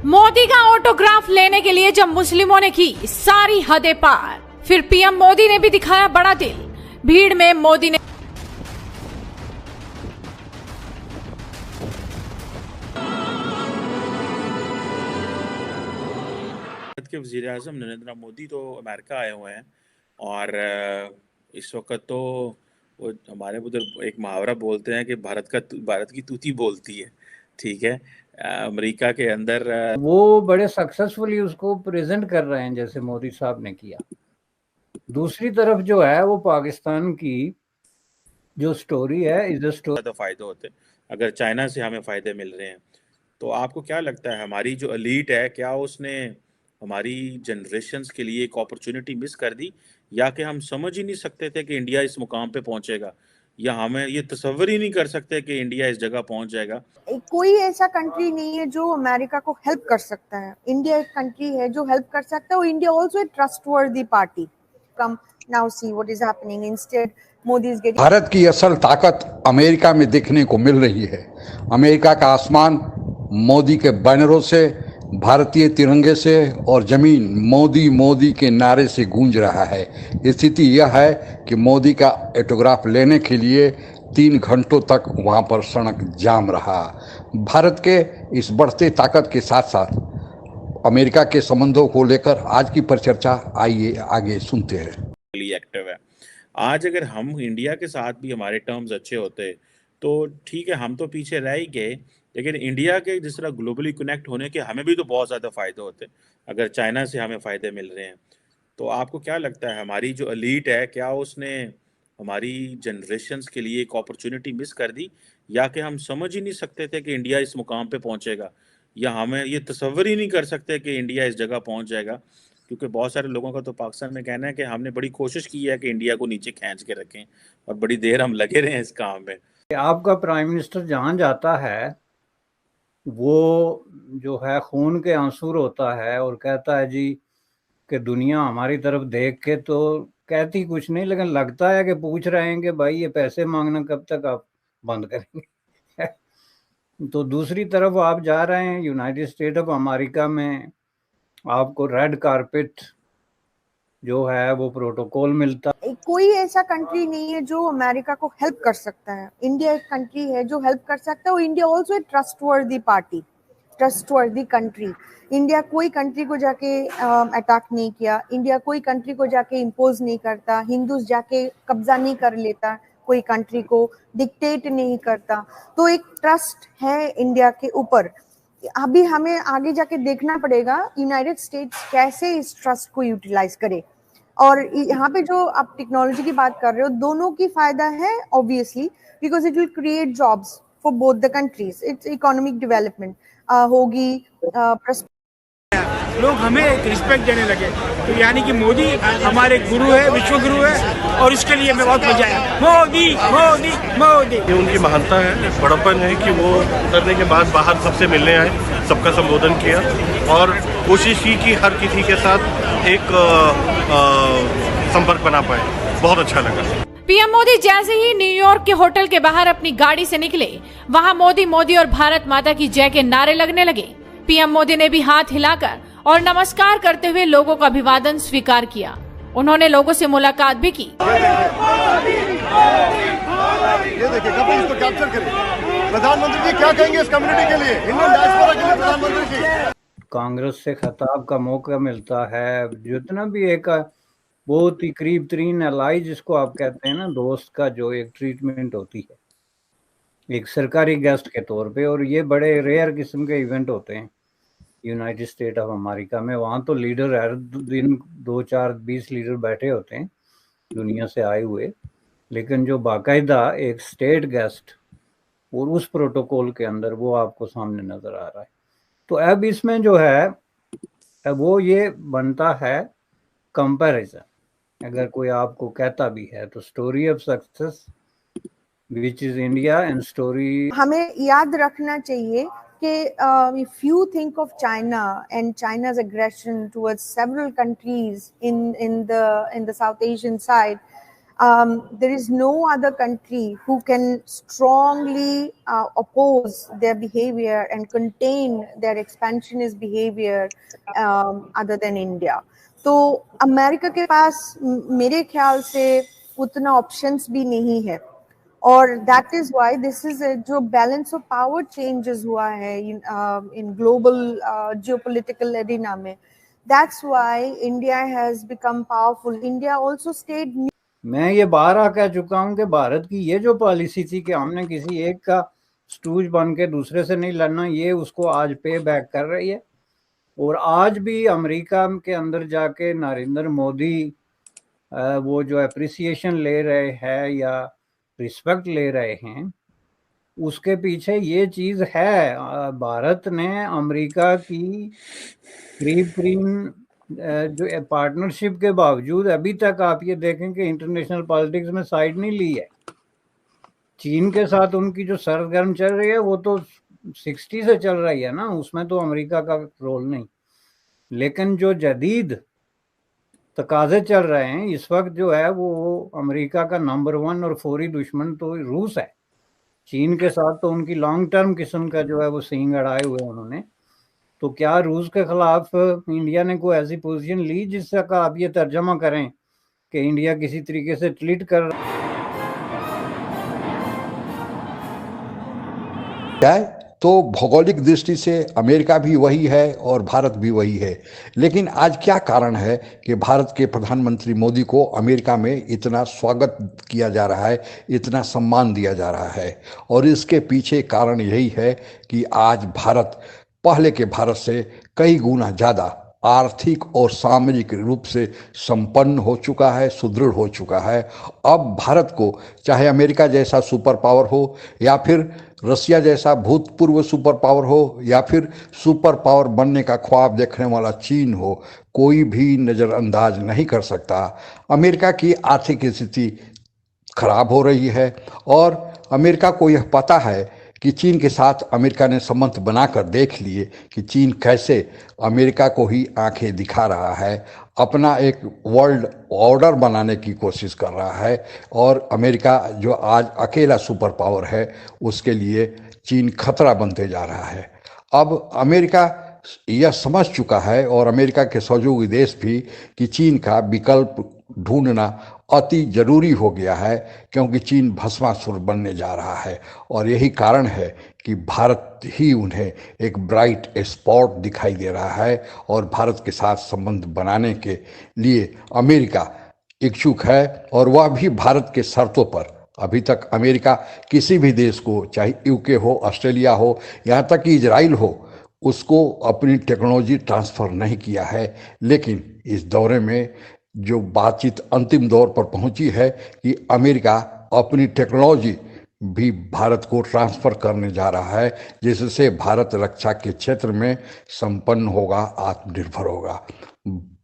मोदी का ऑटोग्राफ लेने के लिए जब मुस्लिमों ने की सारी हदें पार, फिर पीएम मोदी ने भी दिखाया बड़ा दिल। भीड़ में मोदी ने भारत के वज़ीर-ए-आज़म नरेंद्र मोदी तो अमेरिका आए हुए हैं और इस वक्त तो वो हमारे उधर एक मुहावरा बोलते हैं कि भारत की तूती बोलती है। ठीक है। अमेरिका के अंदर वो बड़े सक्सेसफुली उसको प्रेजेंट कर रहे हैं जैसे मोदी साहब ने किया। दूसरी तरफ जो है वो पाकिस्तान की जो स्टोरी है इज अ स्टोरी। ज़्यादा फ़ायदे होते हैं अगर चाइना से हमें फ़ायदे मिल रहे हैं। तो आपको क्या लगता है हमारी जो एलीट है, क्या उसने हमारी जनरेशन्स के लिए एक अपॉर्चुनिटी मिस कर दी, या कि हम समझ ही नहीं सकते थे कि इंडिया इस मुकाम पे पहुंचेगा, या हमें ये तसव्वुर ही नहीं कर सकते कि इंडिया इस जगह पहुंच जाएगा? कोई ऐसा कंट्री नहीं है जो अमेरिका को हेल्प कर सकता है। इंडिया एक कंट्री है जो हेल्प कर सकता है और India also a trustworthy party. Come now see what is happening. Instead Modi is getting. Bharat की असल ताकत अमेरिका में देखने को मिल रही है। अमेरिका का आसमान मोदी के बैनरों से, भारतीय तिरंगे से और जमीन मोदी मोदी के नारे से गूंज रहा है। स्थिति यह है कि मोदी का ऑटोग्राफ लेने के लिए 3 घंटों तक वहां पर सड़क जाम रहा। भारत के इस बढ़ते ताकत के साथ साथ अमेरिका के संबंधों को लेकर आज की परिचर्चा आइए आगे सुनते हैं। एक्टिव है। आज अगर हम इंडिया के साथ भी हमारे टर्म्स अच्छे होते तो ठीक है, हम तो पीछे रह ही गए, लेकिन इंडिया के जिस तरह ग्लोबली कनेक्ट होने के हमें भी तो बहुत ज़्यादा फ़ायदे होते अगर चाइना से हमें फ़ायदे मिल रहे हैं। तो आपको क्या लगता है हमारी जो एलीट है, क्या उसने हमारी जनरेशन्स के लिए एक अपॉर्चुनिटी मिस कर दी, या कि हम समझ ही नहीं सकते थे कि इंडिया इस मुकाम पे पहुंचेगा, या हमें ये तसव्वुर ही नहीं कर सकते कि इंडिया इस जगह पहुंच जाएगा? क्योंकि बहुत सारे लोगों का तो पाकिस्तान में कहना है कि हमने बड़ी कोशिश की है कि इंडिया को नीचे खींच के रखें और बड़ी देर हम लगे रहे हैं इस काम में। आपका प्राइम मिनिस्टर जहां जाता है वो जो है खून के आंसू होता है और कहता है जी कि दुनिया हमारी तरफ देख के तो कहती कुछ नहीं, लेकिन लगता है कि पूछ रहे हैं कि भाई ये पैसे मांगना कब तक आप बंद करेंगे। तो दूसरी तरफ आप जा रहे हैं यूनाइटेड स्टेट ऑफ अमेरिका में, आपको रेड कारपेट जो है वो प्रोटोकॉल मिलता। कोई ऐसा कंट्री नहीं है जो अमेरिका को हेल्प कर सकता है। इंडिया एक कंट्री है जो हेल्प कर सकता है और India also a trustworthy party, trustworthy country. India कोई कंट्री को जाके अटैक नहीं किया। इंडिया कोई कंट्री को जाके इम्पोज नहीं करता। हिंदूज जाके कब्जा नहीं कर लेता, कोई कंट्री को डिक्टेट नहीं करता। तो एक ट्रस्ट है इंडिया के ऊपर। अभी हमें आगे जाके देखना पड़ेगा यूनाइटेड स्टेट्स कैसे इस ट्रस्ट को यूटिलाइज करे। और यहाँ पे जो आप टेक्नोलॉजी की बात कर रहे हो, दोनों की फायदा है obviously, because it will create jobs for both the countries. It's economic development होगी। लोग हमें एक रिस्पेक्ट देने लगे, तो यानी कि मोदी हमारे गुरु है, विश्व गुरु है, और इसके लिए हमें बहुत मजा आया। मोदी मोदी मोदी, ये उनकी महानता है, बड़प्पन है कि वो उतरने के बाद बाहर सबसे मिलने आए, सबका संबोधन किया और कोशिश की कि हर किसी के साथ एक संपर्क बना पाए। बहुत अच्छा लगा। पीएम मोदी जैसे ही न्यूयॉर्क के होटल के बाहर अपनी गाड़ी से निकले, वहां मोदी मोदी और भारत माता की जय के नारे लगने लगे। पीएम मोदी ने भी हाथ हिलाकर और नमस्कार करते हुए लोगों का अभिवादन स्वीकार किया। उन्होंने लोगों से मुलाकात भी की। ये देखिए, कभी इसको कैप्चर करें। प्रधानमंत्री जी क्या कहेंगे इस कम्युनिटी के लिए, इंडियन डायस्पोरा के लिए? प्रधानमंत्री जी, कांग्रेस से खिताब का मौका मिलता है। जितना भी एक बहुत ही करीब तरीन एलाई जिसको आप कहते हैं ना, दोस्त का जो एक ट्रीटमेंट होती है एक सरकारी गेस्ट के तौर पे, और ये बड़े रेयर किस्म के इवेंट होते हैं यूनाइटेड स्टेट ऑफ अमेरिका में। वहाँ तो लीडर हर दिन 2 4 20 लीडर बैठे होते हैं दुनिया से आए हुए, लेकिन जो बाकायदा एक स्टेट गेस्ट और उस प्रोटोकॉल के अंदर वो आपको सामने नजर आ रहा है। तो अब इसमें जो है अब वो ये बनता है कंपैरिजन। अगर कोई आपको कहता भी है तो story of success which is India and story. हमें याद रखना चाहिए कि if you think of China and China's aggression towards several countries in the South Asian side, There is no other country who can strongly oppose their behavior and contain their expansionist behavior other than India. तो America के पास मेरे ख्याल से उतना options भी नहीं है, और that is why this is जो बैलेंस ऑफ पावर चेंजेस हुआ है इन ग्लोबल जियोपॉलिटिकल एरिना में, that's why India has become powerful. India also stayed. मैं ये बारहा कह चुका हूं कि भारत की ये जो पॉलिसी थी कि हमने किसी एक का स्टूज बन के दूसरे से नहीं लड़ना, ये उसको आज पे बैक कर रही है. और आज भी अमेरिका के अंदर जाके नरेंद्र मोदी वो जो अप्रिसिएशन ले रहे हैं या रिस्पेक्ट ले रहे हैं, उसके पीछे ये चीज है. भारत ने अमेरिका की करीब जो पार्टनरशिप के बावजूद अभी तक आप ये देखें कि इंटरनेशनल पॉलिटिक्स में साइड नहीं ली है. चीन के साथ उनकी जो सरगर्म चल रही है वो तो 60 से चल रही है ना, उसमें तो अमेरिका का रोल नहीं. लेकिन जो जदीद तकाजे चल रहे हैं इस वक्त जो है वो अमेरिका का नंबर 1 और फौरी दुश्मन तो रूस है. चीन के साथ तो उनकी लॉन्ग टर्म किस्म का जो है वो सींग अड़ाए हुए उन्होंने. तो क्या रूस के खिलाफ इंडिया ने कोई ऐसी पोजीशन ली जिसका आप ये तर्जमा करें कि इंडिया किसी तरीके से ट्रीट कर रहा है? तो भौगोलिक दृष्टि से अमेरिका भी वही है और भारत भी वही है. लेकिन आज क्या कारण है कि भारत के प्रधानमंत्री मोदी को अमेरिका में इतना स्वागत किया जा रहा है, इतना सम्मान दिया जा रहा है? और इसके पीछे कारण यही है कि आज भारत पहले के भारत से कई गुना ज़्यादा आर्थिक और सामाजिक रूप से संपन्न हो चुका है, सुदृढ़ हो चुका है. अब भारत को चाहे अमेरिका जैसा सुपर पावर हो या फिर रसिया जैसा भूतपूर्व सुपर पावर हो या फिर सुपर पावर बनने का ख्वाब देखने वाला चीन हो, कोई भी नज़रअंदाज नहीं कर सकता. अमेरिका की आर्थिक स्थिति खराब हो रही है और अमेरिका को यह पता है कि चीन के साथ अमेरिका ने संबंध बनाकर देख लिए कि चीन कैसे अमेरिका को ही आंखें दिखा रहा है, अपना एक वर्ल्ड ऑर्डर बनाने की कोशिश कर रहा है. और अमेरिका जो आज अकेला सुपर पावर है उसके लिए चीन खतरा बनते जा रहा है. अब अमेरिका यह समझ चुका है और अमेरिका के सहयोगी देश भी कि चीन का विकल्प ढूंढना अति जरूरी हो गया है, क्योंकि चीन भस्मासुर बनने जा रहा है. और यही कारण है कि भारत ही उन्हें एक ब्राइट स्पॉट दिखाई दे रहा है और भारत के साथ संबंध बनाने के लिए अमेरिका इच्छुक है, और वह भी भारत के शर्तों पर. अभी तक अमेरिका किसी भी देश को, चाहे यूके हो, ऑस्ट्रेलिया हो, यहाँ तक कि इजराइल हो, उसको अपनी टेक्नोलॉजी ट्रांसफ़र नहीं किया है. लेकिन इस दौरे में जो बातचीत अंतिम दौर पर पहुंची है कि अमेरिका अपनी टेक्नोलॉजी भी भारत को ट्रांसफ़र करने जा रहा है, जिससे भारत रक्षा के क्षेत्र में संपन्न होगा, आत्मनिर्भर होगा.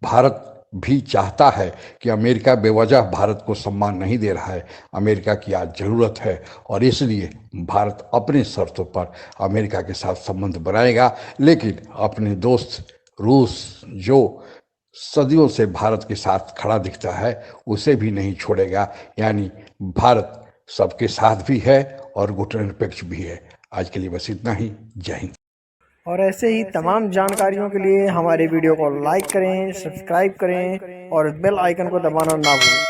भारत भी चाहता है कि अमेरिका बेवजह भारत को सम्मान नहीं दे रहा है. अमेरिका की आज ज़रूरत है और इसलिए भारत अपने शर्तों पर अमेरिका के साथ संबंध बनाएगा. लेकिन अपने दोस्त रूस, जो सदियों से भारत के साथ खड़ा दिखता है, उसे भी नहीं छोड़ेगा. यानी भारत सबके साथ भी है और गुटनिरपेक्ष भी है. आज के लिए बस इतना ही. जय हिंद. और ऐसे ही तमाम जानकारियों के लिए हमारे वीडियो को लाइक करें, सब्सक्राइब करें और बेल आइकन को दबाना ना भूलें.